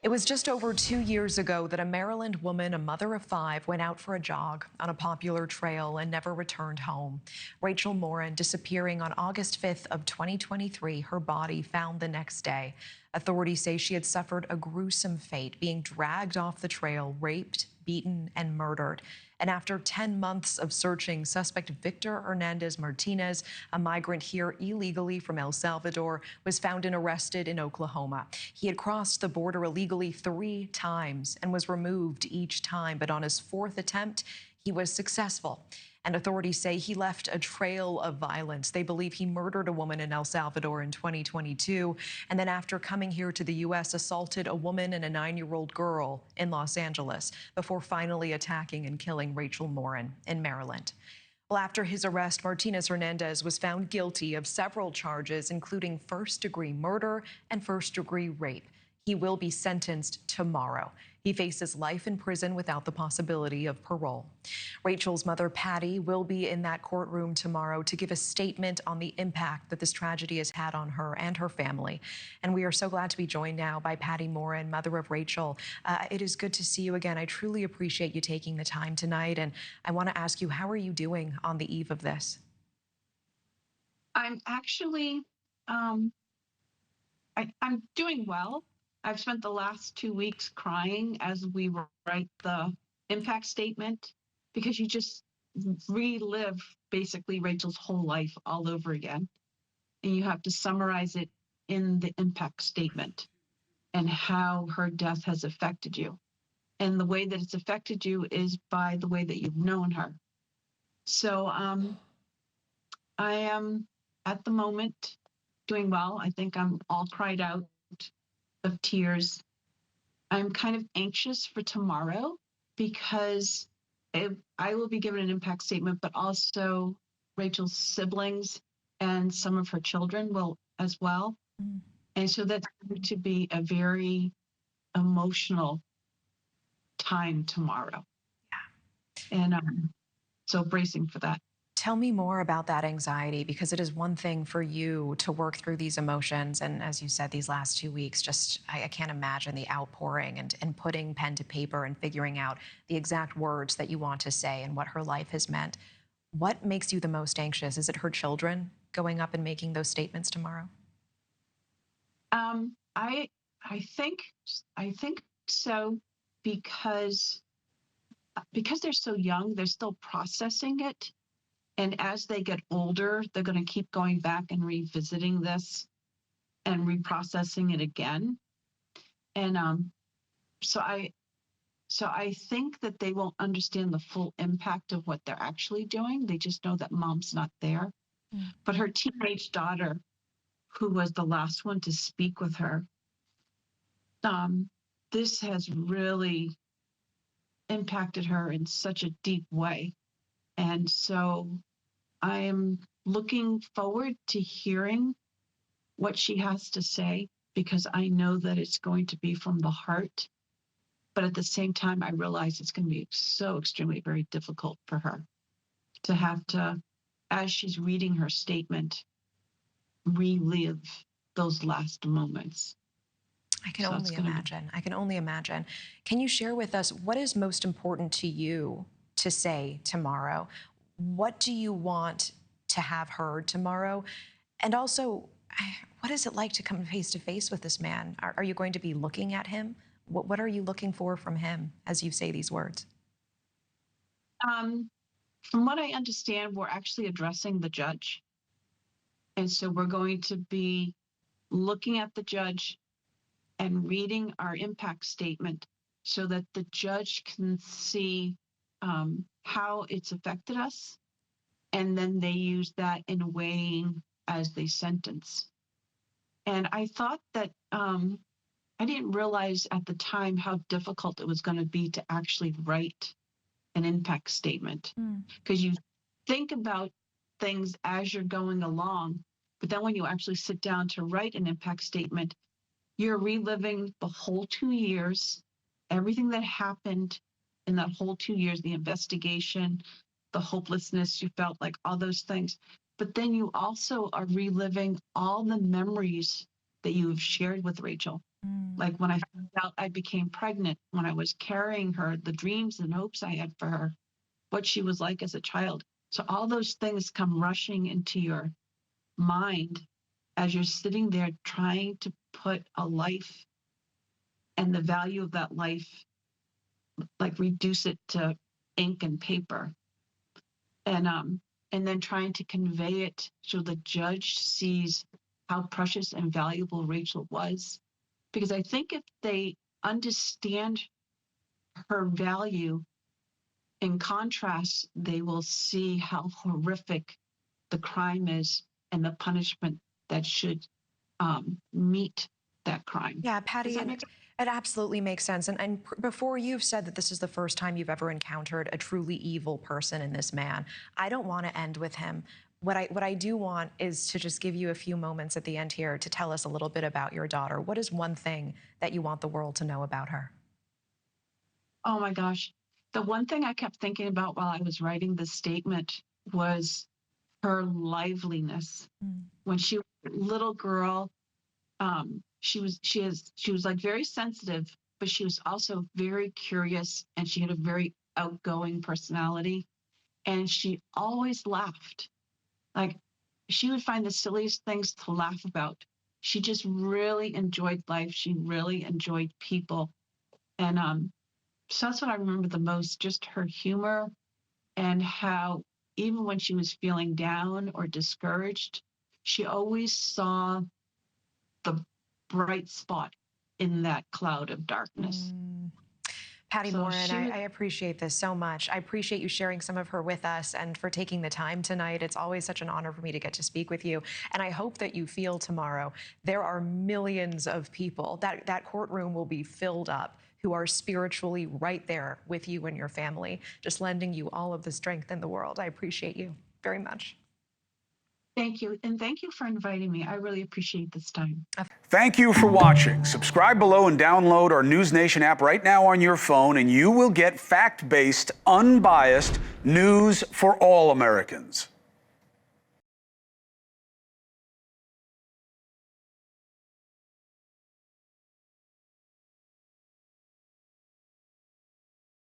It was just over 2 years ago that a Maryland woman, a mother of five, went out for a jog on a popular trail and never returned home. Rachel Morin disappearing on August 5th of 2023, her body found the next day. Authorities say she had suffered a gruesome fate, being dragged off the trail, raped, beaten, and murdered. And after 10 months of searching, suspect Victor Hernandez Martinez, a migrant here illegally from El Salvador, was found and arrested in Oklahoma. He had crossed the border illegally 3 times and was removed each time, but on his 4th attempt, he was successful. And authorities say he left a trail of violence. They believe he murdered a woman in El Salvador in 2022, and then after coming here to the U.S., assaulted a woman and a 9-year-old girl in Los Angeles before finally attacking and killing Rachel Morin in Maryland. Well, after his arrest, Martinez Hernandez was found guilty of several charges, including first-degree murder and first-degree rape. He will be sentenced tomorrow. He faces life in prison without the possibility of parole. Rachel's mother, Patty, will be in that courtroom tomorrow to give a statement on the impact that this tragedy has had on her and her family. And we are so glad to be joined now by Patty Morin, mother of Rachel. It is good to see you again. I truly appreciate you taking the time tonight. And I want to ask you, how are you doing on the eve of this? I'm actually, I'm doing well. I've spent the last 2 weeks crying as we write the impact statement because you just relive basically Rachel's whole life all over again. And you have to summarize it in the impact statement and how her death has affected you. And the way that it's affected you is by the way that you've known her. So I am at the moment doing well. I think I'm all cried out of tears. I'm kind of anxious for tomorrow because I will be given an impact statement, but also Rachel's siblings and some of her children will as well. And so that's going to be a very emotional time tomorrow. Yeah. And so bracing for that. Tell me more about that anxiety, because it is one thing for you to work through these emotions. And as you said, these last 2 weeks, just I can't imagine the outpouring and putting pen to paper and figuring out the exact words that you want to say and what her life has meant. What makes you the most anxious? Is it her children going up and making those statements tomorrow? I think so because they're so young, they're still processing it. And as they get older, they're going to keep going back and revisiting this and reprocessing it again. And so I think that they won't understand the full impact of what they're actually doing. They just know that mom's not there. But her teenage daughter, who was the last one to speak with her, this has really impacted her in such a deep way. And so I am looking forward to hearing what she has to say, because I know that it's going to be from the heart. But at the same time, I realize it's going to be so extremely very difficult for her to have to, as she's reading her statement, relive those last moments. I can only imagine. I can only imagine. Can you share with us what is most important to you to say tomorrow? What do you want to have heard tomorrow? And also, what is it like to come face to face with this man? Are you going to be looking at him? What are you looking for from him as you say these words? From what I understand, we're actually addressing the judge. And so we're going to be looking at the judge and reading our impact statement so that the judge can see how it's affected us. And then they use that in weighing as they sentence. And I thought that I didn't realize at the time how difficult it was going to be to actually write an impact statement, because you think about things as you're going along, but then when you actually sit down to write an impact statement, you're reliving the whole 2 years, everything that happened in that whole 2 years, the investigation, the hopelessness you felt, like all those things. But then you also are reliving all the memories that you have shared with Rachel. Like when I found out I became pregnant, when I was carrying her, the dreams and hopes I had for her, what she was like as a child. So all those things come rushing into your mind as you're sitting there trying to put a life and the value of that life, like reduce it to ink and paper. And then trying to convey it so the judge sees how precious and valuable Rachel was. Because I think if they understand her value, in contrast, they will see how horrific the crime is and the punishment that should meet that crime. Yeah, Does Patty, that and make sense? it absolutely makes sense. Before you've said that this is the first time you've ever encountered a truly evil person in this man, I don't want to end with him. What I do want is to just give you a few moments at the end here to tell us a little bit about your daughter. What is one thing that you want the world to know about her? Oh my gosh. The one thing I kept thinking about while I was writing this statement was her liveliness. Mm. When she was a little girl, she was like very sensitive, but she was also very curious and she had a very outgoing personality. And she always laughed. Like she would find the silliest things to laugh about. She just really enjoyed life. She really enjoyed people. And so that's what I remember the most, just her humor and how even when she was feeling down or discouraged, she always saw the bright spot in that cloud of darkness. Patty So Morin, she was I appreciate this so much. I appreciate you sharing some of her with us and for taking the time tonight. It's always such an honor for me to get to speak with you. And I hope that you feel tomorrow there are millions of people, that courtroom will be filled up, who are spiritually right there with you and your family, just lending you all of the strength in the world. I appreciate you very much. Thank you. And thank you for inviting me. I really appreciate this time. Thank you for watching. Subscribe below and download our NewsNation app right now on your phone, and you will get fact-based, unbiased news for all Americans.